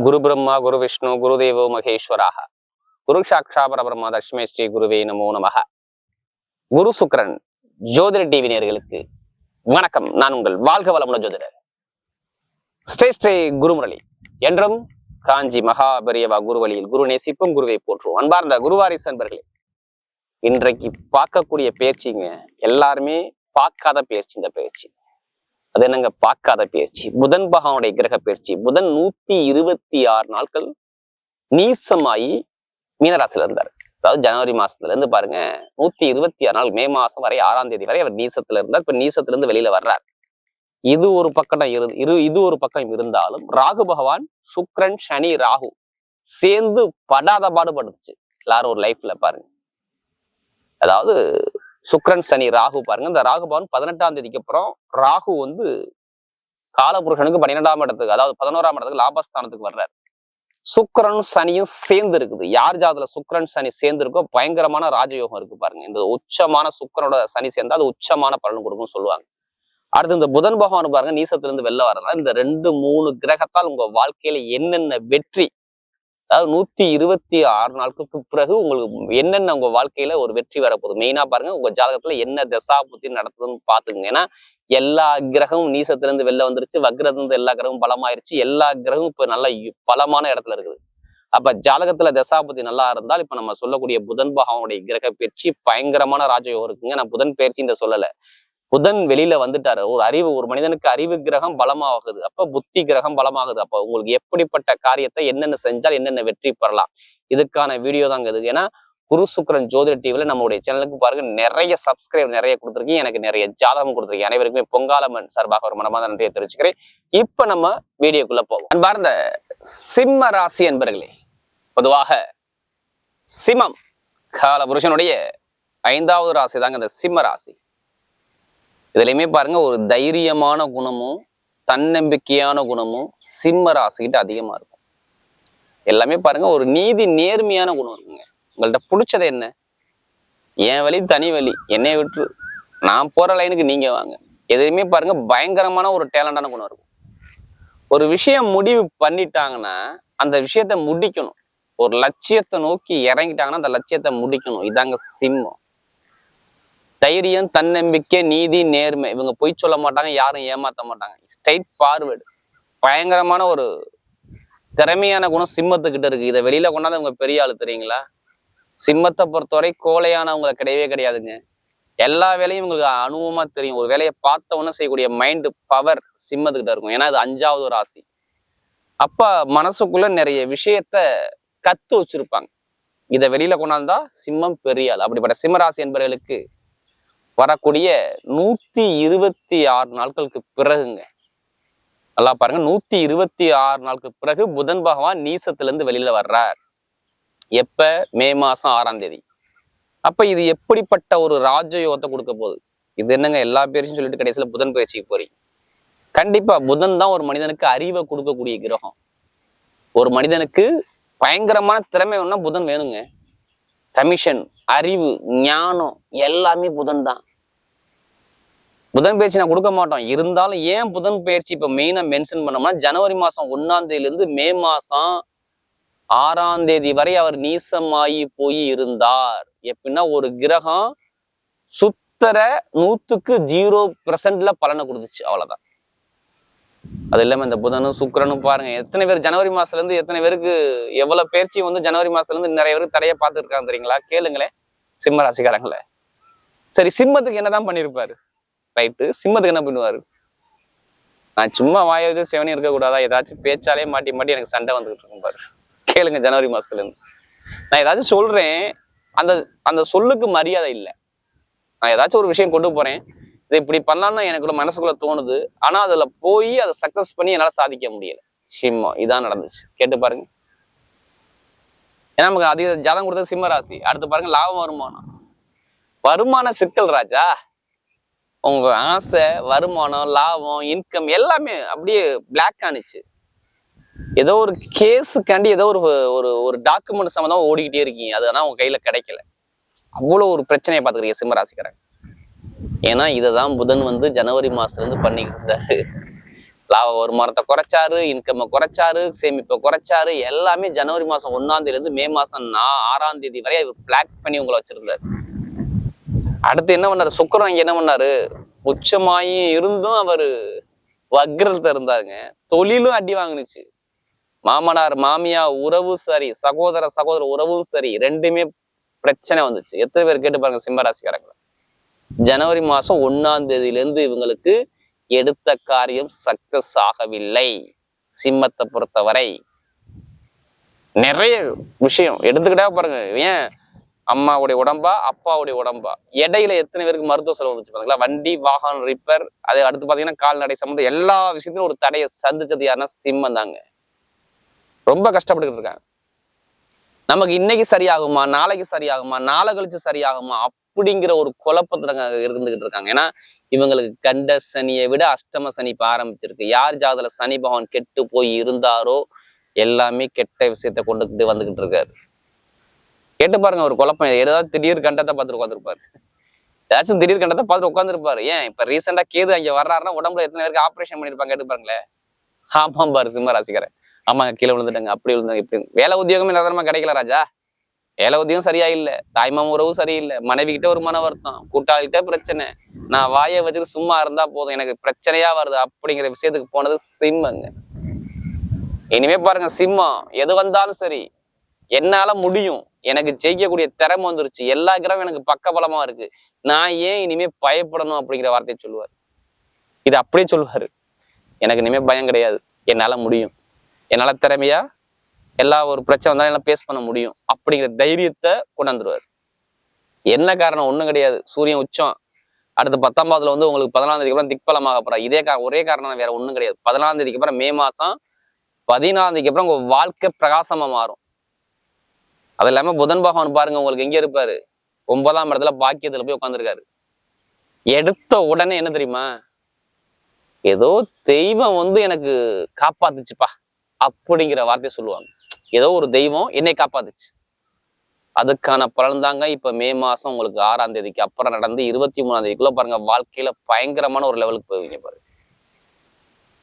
குரு பிரம்மா குரு விஷ்ணு குரு தேவோ மகேஸ்வராக குரு சாட்சா பரபிரம்மா தஷ்மே ஸ்ரீ குருவே நமோ நமக. குரு சுக்கிரன் ஜோதிட டிவி நேயர்களுக்கு வணக்கம். நான் உங்கள் வாழ்க வளமுடன் ஜோதிடர் ஸ்ரீ குருமுரளி. என்றும் காஞ்சி மகாபெரியவா குருவழியில் குரு நேசிப்பும் குருவை போற்றுவோம். அன்பார்ந்த குருவாரிசு நண்பர்களே, இன்றைக்கு பார்க்கக்கூடிய பயிற்சிங்க எல்லாருமே பார்க்காத பயிற்சி. இந்த பயிற்சி அது என்னங்க? பார்க்காத பயிற்சி. புதன் பகவானுடைய கிரக பயிற்சி. புதன் 126 நாட்கள் நீசமாயி மீனராசில இருந்தார். அதாவது ஜனவரி மாசத்துல இருந்து பாருங்க 126 நாள், மே மாசம் வரை 6ஆம் தேதி வரை அவர் நீசத்துல இருந்தார். இப்ப நீசத்துல இருந்து வெளியில வர்றார். இது ஒரு பக்கம் இது ஒரு பக்கம் இருந்தாலும் ராகு பகவான், சுக்கிரன், சனி, ராகு சேர்ந்து படாத பாடுபடுச்சு எல்லாரும் ஒரு லைஃப்ல பாருங்க. அதாவது சுக்கிரன், சனி, ராகு பாருங்க. இந்த ராகு பவன் 18ஆம் தேதிக்கு அப்புறம் ராகு காலபுருஷனுக்கு 12ஆம் இடத்துக்கு, அதாவது 11ஆம் இடத்துக்கு லாபஸ்தானத்துக்கு வர்றாரு. சுக்கிரனும் சனியும் சேர்ந்து இருக்குது. யார் ஜாதத்துல சுக்கிரன் சனி சேர்ந்து இருக்கோ பயங்கரமான ராஜயோகம் இருக்கு பாருங்க. இந்த உச்சமான சுக்கிரனோட சனி சேர்ந்தா அது உச்சமான பலன் கொடுக்கும்னு சொல்லுவாங்க. அடுத்து இந்த புதன் பகவான் பாருங்க நீசத்துல இருந்து வெளில வர்றதுனால இந்த 2-3 கிரகத்தால் உங்க வாழ்க்கையில என்னென்ன வெற்றி, அதாவது 126 நாட்களுக்கு பிறகு உங்களுக்கு என்னென்ன உங்க வாழ்க்கையில ஒரு வெற்றி வரப்போகுது. மெயினா பாருங்க உங்க ஜாதகத்துல என்ன தசா புத்தி நடத்துதுன்னு பாத்துக்கோங்க. ஏன்னா எல்லா கிரகமும் நீசத்துல இருந்து வெளில வந்துருச்சு. வக்ரத்துல இருந்து எல்லா கிரகமும் பலமாயிருச்சு. எல்லா கிரகமும் இப்ப நல்ல பலமான இடத்துல இருக்குது. அப்ப ஜாதகத்துல தசாபுத்தி நல்லா இருந்தால் இப்ப நம்ம சொல்லக்கூடிய புதன் பகவானுடைய கிரக பயிற்சி பயங்கரமான ராஜயோகம் இருக்குங்க. நான் புதன் பயிற்சி இந்த சொல்லல, புதன் வெளியில வந்துட்டாரு. ஒரு மனிதனுக்கு அறிவு கிரகம் பலமாகுது, அப்ப புத்தி கிரகம் பலமாகுது. அப்ப உங்களுக்கு எப்படிப்பட்ட காரியத்தை என்னென்ன செஞ்சால் என்னென்ன வெற்றி பெறலாம், இதுக்கான வீடியோ தாங்க இது. ஏன்னா குரு சுக்கிரன் ஜோதிட டிவில நம்மளுடைய சேனலுக்கு பாருங்க நிறைய சப்ஸ்கிரைப் நிறைய கொடுத்துருக்கீங்க, எனக்கு நிறைய ஜாதகம் கொடுத்துருக்கீங்க. அனைவருக்குமே பொங்காலம்மன் சார்பாக ஒரு மனமார்ந்த நன்றியை தெரிவிச்சுக்கிறேன். இப்ப நம்ம வீடியோக்குள்ள போவோம். அன்பார்ந்த சிம்ம ராசி அன்பர்களே, பொதுவாக சிம்மம் கால புருஷனுடைய 5வது ராசி தாங்க இந்த சிம்ம ராசி. இதுலயுமே பாருங்க ஒரு தைரியமான குணமும் தன்னம்பிக்கையான குணமும் சிம்ம ராசிக்கிட்ட அதிகமா இருக்கும். எல்லாமே பாருங்க ஒரு நீதி நேர்மையான குணம் இருக்குங்க. உங்கள்ட்ட பிடிச்சது என்ன? என் வழி தனி வழி, என்னை விட்டு நான் போற லைனுக்கு நீங்க வாங்க. எதுவுமே பாருங்க பயங்கரமான ஒரு டேலண்டான குணம் இருக்கும். ஒரு விஷயம் முடிவு பண்ணிட்டாங்கன்னா அந்த விஷயத்த முடிக்கணும். ஒரு லட்சியத்தை நோக்கி இறங்கிட்டாங்கன்னா அந்த லட்சியத்தை முடிக்கணும். இதாங்க சிம்மம். தைரியம், தன்னம்பிக்கை, நீதி, நேர்மை. இவங்க பொய் சொல்ல மாட்டாங்க, யாரும் ஏமாத்த மாட்டாங்க. Straight forward. பயங்கரமான ஒரு திறமையான குணம் சிம்மத்துக்கிட்ட இருக்கு. இதை வெளியில கொண்டாந்து இவங்க பெரிய ஆளு தெரியுங்களா? சிம்மத்தை பொறுத்தவரை கோலையானவங்களை கிடையவே கிடையாதுங்க. எல்லா வேலையும் இவங்களுக்கு அனுபவமா தெரியும். ஒரு வேலையை பார்த்த உடனே செய்யக்கூடிய மைண்டு பவர் சிம்மத்துக்கிட்ட இருக்கும். ஏன்னா அது 5வது ராசி. அப்ப மனசுக்குள்ள நிறைய விஷயத்த கத்து வச்சிருப்பாங்க. இதை வெளியில கொண்டாந்தா சிம்மம் பெரிய ஆள். அப்படிப்பட்ட சிம்மராசி என்பவர்களுக்கு வரக்கூடிய 126 நாட்களுக்கு பிறகுங்க, நல்லா பாருங்க, 126 நாளுக்கு பிறகு புதன் பகவான் நீசத்துல இருந்து வெளியில வர்றார். எப்ப? மே மாசம் 6ஆம் தேதி. அப்ப இது எப்படிப்பட்ட ஒரு ராஜயோகத்தை கொடுக்க போகுது? இது என்னங்க எல்லா பேரையும் சொல்லிட்டு கடைசியில புதன் பயிற்சிக்கு போறீங்க. கண்டிப்பா புதன் தான் ஒரு மனிதனுக்கு அறிவை கொடுக்கக்கூடிய கிரகம். ஒரு மனிதனுக்கு பயங்கரமான திறமை வேணும்னா புதன் வேணுங்க. கமிஷன், அறிவு, ஞானம் எல்லாமே புதன் தான். புதன் பயிற்சி நான் கொடுக்க மாட்டோம். இருந்தாலும் ஏன் புதன் பயிற்சி இப்ப மெயினா மென்ஷன் பண்ணோம்னா, ஜனவரி மாசம் 1ஆம் தேதியிலிருந்து மே மாசம் 6ஆம் தேதி வரை அவர் நீசமாயி போய் இருந்தார். எப்படின்னா ஒரு கிரகம் சுத்தர 100க்கு 0% பலனை கொடுத்துச்சு, அவ்வளவுதான். அது இல்லாம இந்த புதனும் சுக்கிரனும் பாருங்க எத்தனை பேர் ஜனவரி மாசத்துல இருந்து எத்தனை பேருக்கு எவ்வளவு பயிற்சி ஜனவரி மாசத்துல இருந்து நிறைய பேருக்கு தடைய பார்த்து இருக்காங்க தெரியுங்களா? கேளுங்களேன் சிம்ம ராசிக்காரங்களே. சரி, சிம்மத்துக்கு என்னதான் பண்ணிருப்பாரு? ரைட்டு, சிம்மத்துக்கு என்ன பண்ணுவாரு? நான் சும்மா வாய வச்சு செவனி இருக்க கூடாதா? ஏதாச்சும் பேச்சாலே மாட்டி மாட்டி எனக்கு சண்டை வந்துகிட்டு இருக்கும் பாரு. கேளுங்க, ஜனவரி மாசத்துல இருந்து நான் ஏதாச்சும் சொல்றேன், அந்த சொல்லுக்கு மரியாதை இல்லை. நான் ஏதாச்சும் ஒரு விஷயம் கொண்டு போறேன், இதை இப்படி பண்ணலாம்னு எனக்குள்ள மனசுக்குள்ள தோணுது, ஆனா அதுல போய் அதை சக்சஸ் பண்ணி என்னால சாதிக்க முடியல. சிம்மம் இதான் நடந்துச்சு. கேட்டு பாருங்க. ஏன்னா நமக்கு அதிக ஜாதகம் கொடுத்தது சிம்ம ராசி. அடுத்து பாருங்க லாபம், வருமான சிக்கல் ராஜா. உங்க ஆசை, வருமானம், லாபம், இன்கம் எல்லாமே அப்படியே பிளாக் ஆனிச்சு. ஏதோ ஒரு கேஸுக்காண்டி ஏதோ ஒரு டாக்குமெண்ட் சம்மந்தமா ஓடிக்கிட்டே இருக்கீங்க. அது ஆனா உங்க கையில கிடைக்கல. அவ்வளவு ஒரு பிரச்சனையை பார்த்துக்கிறீங்க சிம்மராசிக்காரங்க. ஏன்னா இதைதான் புதன் ஜனவரி மாசத்துல இருந்து பண்ணிக்கிட்டு இருந்தாரு. லாப வருமானத்தை குறைச்சாரு, இன்கம் குறைச்சாரு, சேமிப்பை குறைச்சாரு. எல்லாமே ஜனவரி மாசம் 1ஆம் தேதியில இருந்து மே மாசம் 6ஆம் தேதி வரை பிளாக் பண்ணி உங்களை வச்சிருந்தாரு. அடுத்து என்ன பண்ணாரு? சுக்கிரன் இங்க என்ன பண்ணாரு? உச்சமாயி இருந்தும் அவரு வக்ரத்துல இருந்தாருங்க. தொழிலும் அடி வாங்குனுச்சு. மாமனார் மாமியா உறவு சரி, சகோதர உறவும் சரி, ரெண்டுமே பிரச்சனை வந்துச்சு. எத்தனை பேர் கேட்டு பாருங்க சிம்மராசிக்காரங்க. ஜனவரி மாசம் 1ஆம் தேதியில இருந்து இவங்களுக்கு எடுத்த காரியம் சக்சஸ் ஆகவில்லை. சிம்மத்தை பொறுத்தவரை நிறைய விஷயம் எடுத்துக்கிட்டா பாருங்க. ஏன் அம்மாவுடைய உடம்பா, அப்பாவுடைய உடம்பா, இடையில எத்தனை பேருக்கு மருத்துவ செலவு வந்துச்சு பாத்தீங்களா? வண்டி வாகனம் ரிப்பேர், அது அடுத்து பாத்தீங்கன்னா கால்நடை சம்பந்தம் எல்லா விஷயத்திலும் ஒரு தடையை சந்திச்சது யாருன்னா சிம்மம் தாங்க. ரொம்ப கஷ்டப்பட்டுக்கிட்டு இருக்காங்க. நமக்கு இன்னைக்கு சரியாகுமா, நாளைக்கு சரியாகுமா, நாளை கழிச்சு சரியாகுமா அப்படிங்கிற ஒரு குழப்பத்துல இருந்துகிட்டு இருக்காங்க. ஏன்னா இவங்களுக்கு கண்ட சனியை விட அஷ்டம சனி இப்ப ஆரம்பிச்சிருக்கு. யார் ஜாதகத்துல சனி பகவான் கெட்டு போய் இருந்தாரோ எல்லாமே கெட்ட விஷயத்த கொண்டுகிட்டு வந்துகிட்டு இருக்காரு. கேட்டு பாருங்க, ஒரு குழப்பம். ஏதாவது திடீர் கண்டத்தை பார்த்துட்டு உட்காந்துருப்பாரு. ஏதாச்சும் திடீர் கண்டத்தை பார்த்துட்டு உட்காந்துருப்பாரு. ஏன் இப்ப ரீசெண்டா கேது அங்க வர்றாருன்னா உடம்புல எத்தனை பேருக்கு ஆப்ரேஷன் பண்ணிருப்பாங்க கேட்டு பாருங்களேன். ஆமாம் பாரு சிம்ம ராசிக்காரன். ஆமா கீழே விழுந்துட்டாங்க, அப்படி விழுந்தாங்க, இப்படி. வேலை உத்தியோகமே நிரந்தரமா கிடைக்கல ராஜா. வேலை உத்தியோகம் சரியா இல்ல, தாய்மாம உறவு சரியில்லை, மனைவி கிட்ட ஒரு மன வருத்தம், கூட்டாளிகிட்ட பிரச்சனை, நான் வாயை வச்சுட்டு சும்மா இருந்தா போதும் எனக்கு பிரச்சனையா வருது அப்படிங்கிற விஷயத்துக்கு போனது சிம்மங்க. இனிமே பாருங்க சிம்மம் எது வந்தாலும் சரி என்னால முடியும், எனக்கு ஜெயிக்கக்கூடிய திறமை வந்துருச்சு, எல்லா கிரகம் எனக்கு பக்க பலமா இருக்கு, நான் ஏன் இனிமே பயப்படணும் அப்படிங்கிற வார்த்தையை சொல்லுவாரு. இது அப்படியே சொல்லுவாரு. எனக்கு இனிமே பயம் கிடையாது, என்னால முடியும், என்னால திறமையா எல்லா ஒரு பிரச்சனை வந்தாலும் எல்லாம் பேஸ் பண்ண முடியும் அப்படிங்கிற தைரியத்தை கொண்டாந்துருவாரு. என்ன காரணம்? ஒண்ணும் கிடையாது. சூரியன் உச்சம் அடுத்து 10ஆம் பாவத்துல வந்து உங்களுக்கு 14ஆம் தேதிக்கு அப்புறம் திக்பலமாக போறா. இதே ஒரே காரணம், வேற ஒண்ணும் கிடையாது. 14ஆம் தேதிக்கு அப்புறம் மே மாசம் 14ஆம் தேதிக்கு அப்புறம் உங்க வாழ்க்கை பிரகாசமா மாறும். அது இல்லாம புதன் பகவான் பாருங்க உங்களுக்கு எங்க இருப்பாரு? 9ஆம் இடத்துல பாக்கியத்துல போய் உட்காந்துருக்காரு. எடுத்த உடனே என்ன தெரியுமா? ஏதோ தெய்வம் வந்து எனக்கு காப்பாத்துச்சுப்பா அப்படிங்கிற வார்த்தையை சொல்லுவாங்க. ஏதோ ஒரு தெய்வம் என்னை காப்பாத்துச்சு. அதுக்கான பலன் தாங்க இப்ப மே மாசம் உங்களுக்கு 6ஆம் தேதிக்கு அப்புறம் நடந்து 23ஆம் தேதிக்குள்ள பாருங்க வாழ்க்கையில பயங்கரமான ஒரு லெவலுக்கு போவீங்க பாருங்க.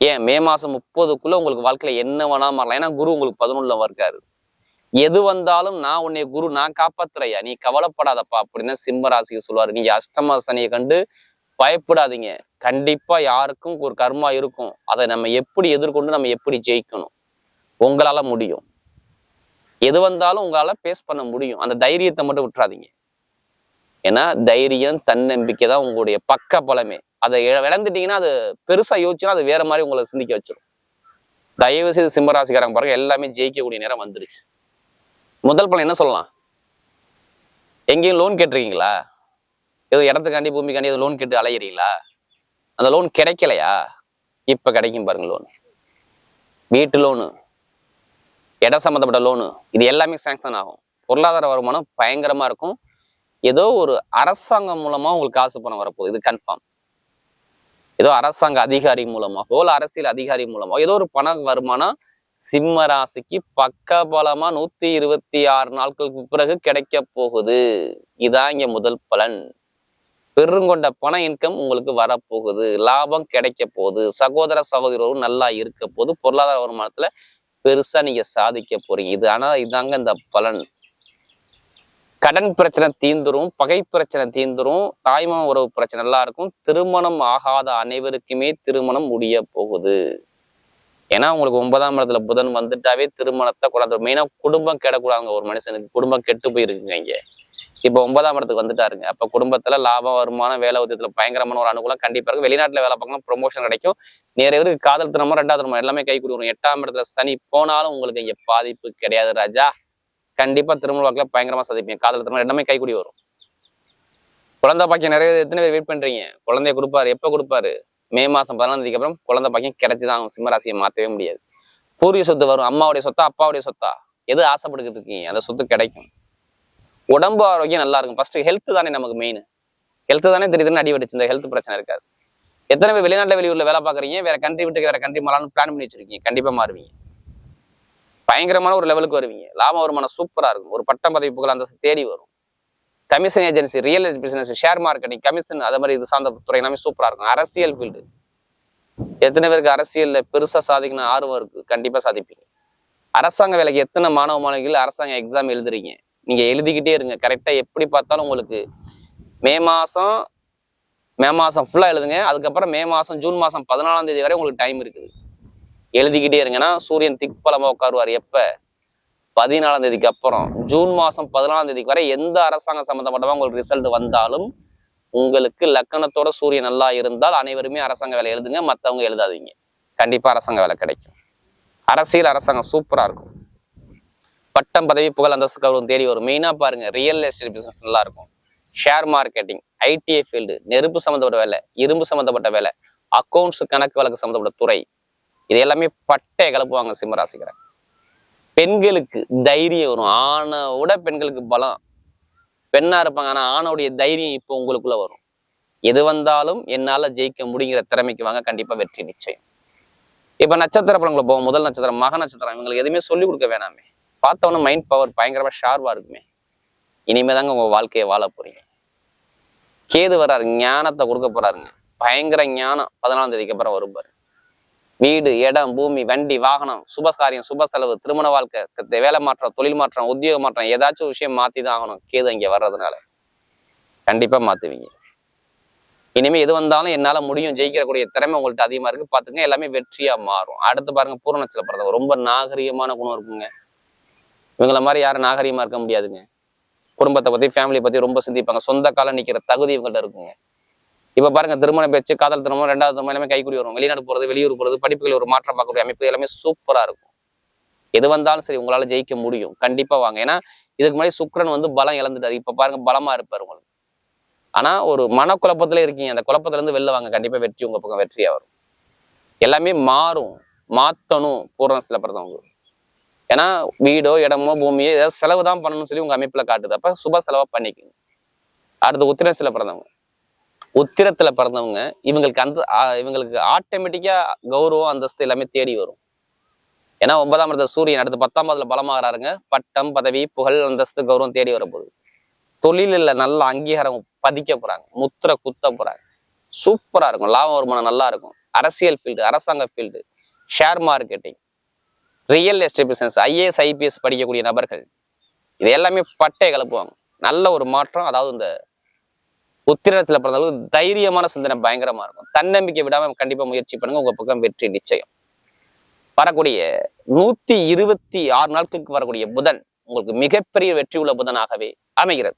ஏன் மே மாசம் 30க்குள்ள உங்களுக்கு வாழ்க்கையில என்ன வேணா மாறலாம். ஏன்னா குரு உங்களுக்கு 11ல இருக்காரு. எது வந்தாலும் நான் உன்னை குரு நான் காப்பாத்துறையா, நீ கவலைப்படாதப்பா அப்படின்னு சிம்ம ராசிக்கு சொல்லுவாரு. நீங்க அஷ்டம சனியை கண்டு பயப்படாதீங்க. கண்டிப்பா யாருக்கும் ஒரு கர்மா இருக்கும். அதை நம்ம எப்படி எதிர்கொண்டு நம்ம எப்படி ஜெயிக்கணும், உங்களால முடியும். எது வந்தாலும் உங்களால பேஸ் பண்ண முடியும். அந்த தைரியத்தை மட்டும் விட்டுறாதீங்க. ஏன்னா தைரியம் தன்னம்பிக்கை தான் உங்களுடைய பக்க பலமே. அதை இழந்துட்டீங்கன்னா அது பெருசா யோசிச்சுன்னா அது வேற மாதிரி உங்களை சிந்திக்க வச்சிடும். தயவு செய்து சிம்மராசிக்காரங்க பாருங்க, எல்லாமே ஜெயிக்கக்கூடிய நேரம் வந்துருச்சு. முதல் பலன் என்ன சொல்லலாம்? எங்கேயும் லோன் கேட்டிருக்கீங்களா? ஏதோ இடத்துக்காண்டி பூமிக்காண்டி ஏதோ லோன் கேட்டு அலையிறீங்களா? அந்த லோன் கிடைக்கலையா? இப்ப கிடைக்கும் பாருங்க லோன். வீட்டு லோனு, இட சம்பந்தப்பட்ட லோனு, இது எல்லாமே சாங்ஷன் ஆகும். பொருளாதார வருமானம் பயங்கரமா இருக்கும். ஏதோ ஒரு அரசாங்கம் மூலமா உங்களுக்கு காசு பணம் வரப்போகுது, இது கன்ஃபார்ம். ஏதோ அரசாங்க அதிகாரி மூலமாகவோ இல்ல அரசியல் அதிகாரி மூலமாகவோ ஏதோ ஒரு பண வருமானம் சிம்ம ராசிக்கு பக்க பலமா 126 நாட்களுக்கு பிறகு கிடைக்க போகுது. இதான் இங்க முதல் பலன். பெருங்கொண்ட பண இன்கம் உங்களுக்கு வரப்போகுது, லாபம் கிடைக்க போகுது, சகோதர சகோதரரும் நல்லா இருக்க போகுது, பொருளாதார வருமானத்துல பெருசா நீங்க சாதிக்க போறீங்க. இதாங்க இந்த பலன். கடன் பிரச்சனை தீந்துரும், பகை பிரச்சனை தீந்துரும், தாய்மாம உறவு பிரச்சனை எல்லாம் இருக்கும். திருமணம் ஆகாத அனைவருக்குமே திருமணம் முடிய போகுது. ஏன்னா உங்களுக்கு 9ஆம் இடத்துல புதன் வந்துட்டாவே திருமணத்தை கொண்டாந்து. மெயினா குடும்பம் கெடக்கூடாதுங்க. ஒரு மனுஷனுக்கு குடும்பம் கெட்டு போயிருக்குங்க. இங்க இப்ப 9ஆம் இடத்துக்கு வந்துட்டாருங்க. அப்ப குடும்பத்துல லாபம் வருமானம் வேலை உத்தியத்துல பயங்கரமான ஒரு அனுகூலம் கண்டிப்பா இருக்கு. வெளிநாட்டுல வேலை பார்க்கலாம், ப்ரொமோஷன் கிடைக்கும். நிறைய பேருக்கு காதல் திருமணம் 2வது திருமணம் எல்லாமே கை கூடி வரும். 8ஆம் இடத்துல சனி போனாலும் உங்களுக்கு இங்க பாதிப்பு கிடையாது ராஜா. கண்டிப்பா திருமண வாக்குல பயங்கரமா சதிப்பீங்க. காதல் திருமணம் எல்லாமே கைக்கூடி வரும். குழந்தை பாக்கியம் நிறைய எத்தனை பேர் வெயிட் பண்றீங்க? குழந்தைய கொடுப்பாரு. எப்ப கொடுப்பாரு? மே மாசம் 14ஆம் தேதிக்கு அப்புறம் குழந்தை பாக்கியம் கிடைச்சுதான். சிம்மராசியை மாத்தவே முடியாது. பூர்வீக சொத்து வரும். அம்மாவுடைய சொத்தா அப்பாவுடைய சொத்தா எது ஆசைப்பட்டுக்கிட்டு இருக்கீங்க அந்த சொத்து கிடைக்கும். உடம்பு ஆரோக்கியம் நல்லா இருக்கும். ஃபர்ஸ்ட் ஹெல்த் தானே நமக்கு மெயின். ஹெல்த் தானே தெரியுதுன்னு அடி வெடிச்சு இந்த ஹெல்த் பிரச்சனை இருக்காது. எத்தனை பேர் வெளிநாட்டுல வெளியூர்ல வேலை பாக்குறீங்க? வேற கண்ட்ரி விட்டு வேற கண்ட்ரி மாறலாம்னு பிளான் பண்ணி வச்சிருக்கீங்க. கண்டிப்பா மாறுவீங்க. பயங்கரமான ஒரு லெவலுக்கு வருவீங்க. லாப வருமானம் சூப்பரா இருக்கும். ஒரு பட்டம் பதவி புகழ் அந்த தேடி வரும். Commission agency, real business, share marketing, commission, அதே மாதிரி இது சார்ந்த துறை எல்லாமே சூப்பரா இருக்கும். அரசியல் ஃபீல்டு எத்தனை பேருக்கு அரசியல்ல பெருசா சாதிக்கணும் ஆர்வம் இருக்கு? கண்டிப்பா சாதிப்பீங்க. அரசாங்க வேலைக்கு எத்தனை மாணவ மாணவிகள் அரசாங்க எக்ஸாம் எழுதுறீங்க? நீங்க எழுதிக்கிட்டே இருங்க. கரெக்டா எப்படி பார்த்தாலும் உங்களுக்கு மே மாசம் ஃபுல்லா எழுதுங்க. அதுக்கப்புறம் மே மாசம் ஜூன் மாசம் 14ஆம் தேதி வரை உங்களுக்கு டைம் இருக்குது. எழுதிக்கிட்டே இருங்கன்னா சூரியன் திக்பலமா உட்காருவார். எப்ப? 14ஆம் தேதிக்கு அப்புறம் ஜூன் மாசம் 14ஆம் தேதிக்கு வரை எந்த அரசாங்கம் சம்பந்தப்பட்டவங்க உங்களுக்கு ரிசல்ட் வந்தாலும் உங்களுக்கு லக்கணத்தோட சூரியன் நல்லா இருந்தால் அனைவருமே அரசாங்க வேலை எழுதுங்க. மற்றவங்க எழுதாதீங்க. கண்டிப்பா அரசாங்க வேலை கிடைக்கும். அரசியல் அரசாங்கம் சூப்பரா இருக்கும். பட்டம் பதவி புகழ் அந்தஸ்து கௌரவம் தேடி வரும். மெயினா பாருங்க, ரியல் எஸ்டேட் பிசினஸ் நல்லா இருக்கும். ஷேர் மார்க்கெட்டிங், ஐடிஐ ஃபீல்டு, நெருப்பு சம்மந்தப்பட்ட வேலை, இரும்பு சம்மந்தப்பட்ட வேலை, அக்கௌண்ட்ஸ் கணக்கு வழக்கு சம்மந்தப்பட்ட துறை, இது எல்லாமே பட்டை கிளப்புவாங்க சிம்மராசிக்காரன். பெண்களுக்கு தைரியம் வரும். ஆணை விட பெண்களுக்கு பலம். பெண்ணா இருப்பாங்க, ஆனா ஆணுடைய தைரியம் இப்போ உங்களுக்குள்ள வரும். எது வந்தாலும் என்னால ஜெயிக்க முடிங்கிற திறமைக்கு வாங்க. கண்டிப்பா வெற்றி நிச்சயம். இப்ப நட்சத்திர பலன்களை போவோம். முதல் நட்சத்திரம் மக நட்சத்திரம். இவங்களுக்கு எதுவுமே சொல்லிக் கொடுக்க வேணாமே. பார்த்தவொன்னே மைண்ட் பவர் பயங்கரமா ஷார்ப்பா இருக்குமே. இனிமேதாங்க உங்க வாழ்க்கையை வாழ போறீங்க. கேது வர்றாரு, ஞானத்தை கொடுக்க போறாருங்க. பயங்கர ஞானம் 14ஆம் தேதிக்கு அப்புறம் வருவாரு. வீடு, இடம், பூமி, வண்டி, வாகனம், சுபகாரியம், சுப செலவு, திருமண வாழ்க்கை, வேலை மாற்றம், தொழில் மாற்றம், உத்தியோக மாற்றம், ஏதாச்சும் விஷயம் மாத்தி தான் ஆகணும். கேது இங்க வர்றதுனால கண்டிப்பா மாத்துவீங்க. இனிமே எது வந்தாலும் என்னால முடியும், ஜெயிக்கக்கூடிய திறமை உங்கள்ட்ட அதிகமா இருக்கு. பாத்துங்க, எல்லாமே வெற்றியா மாறும். அடுத்து பாருங்க, பூரணத்துல பிறந்தவங்க ரொம்ப நாகரிகமான குணம் இருக்குங்க. இவங்கள மாதிரி யாரும் நாகரிகமா இருக்க முடியாதுங்க. குடும்பத்தை பத்தி, ஃபேமிலியை பத்தி ரொம்ப சிந்திப்பாங்க. சொந்த காலம் நிக்கிற தகுதி இவங்கள்ட்ட இருக்குங்க. இப்ப பாருங்க, திருமண பேச்சு, காதல் திருமணம், 2வது திருமணம் எல்லாமே கைக்கூடி வரும். வெளிநாடு போறது, வெளியூர் போறது, படிப்புகள் ஒரு மாற்றம் பார்க்கக்கூடிய அமைப்பு எல்லாமே சூப்பரா இருக்கும். எது வந்தாலும் சரி உங்களால ஜெயிக்க முடியும். கண்டிப்பா வாங்க. ஏன்னா இதுக்கு முன்னாடி சுக்கிரன் வந்து பலம் இழந்துட்டாரு. இப்ப பாருங்க, பலமா இருப்பாரு உங்களுக்கு. ஆனா ஒரு மனக்குழப்பத்துல இருக்கீங்க. அந்த குழப்பத்துல இருந்து வெளில வாங்க. கண்டிப்பா வெற்றி உங்க பக்கம் வெற்றியா வரும். எல்லாமே மாறும், மாத்தணும் பூரணத்துல பிறந்தவங்க. ஏன்னா வீடோ, இடமோ, பூமியோ ஏதாவது செலவு தான் பண்ணணும்னு சொல்லி உங்க அமைப்புல காட்டுது. அப்ப சுப செலவா பண்ணிக்கோங்க. அடுத்து உத்திரத்துல பிறந்தவங்க. உத்திரத்துல பிறந்தவங்க இவங்களுக்கு ஆட்டோமேட்டிக்கா கௌரவம், அந்தஸ்து எல்லாமே தேடி வரும். ஏன்னா 9ஆம் இடத்துல சூரியன், அடுத்து 10ஆம் இடத்துல பலமாகறாருங்க. பட்டம், பதவி, புகழ், அந்தஸ்து, கௌரவம் தேடி வரப்போகுது. தொழிலில் நல்ல அங்கீகாரம் பதிக்க போறாங்க. முத்திரை குத்த போறாங்க. சூப்பரா இருக்கும். லாப வருமானம் நல்லா இருக்கும். அரசியல் ஃபீல்டு, அரசாங்க field, share marketing, real estate business, IAS IPS படிக்கக்கூடிய நபர்கள், இது எல்லாமே பட்டை கிளப்புவாங்க. நல்ல ஒரு மாற்றம். அதாவது இந்த உத்திரத்துல பிறந்தவங்களுக்கு தைரியமான சிந்தனை பயங்கரமா இருக்கும். தன்னம்பிக்கை விடாம கண்டிப்பா முயற்சி பண்ணுங்க. உங்க பக்கம் வெற்றி நிச்சயம். வரக்கூடிய 126 நாட்களுக்கு வரக்கூடிய புதன் உங்களுக்கு மிகப்பெரிய வெற்றி உள்ள புதனாகவே அமைகிறது.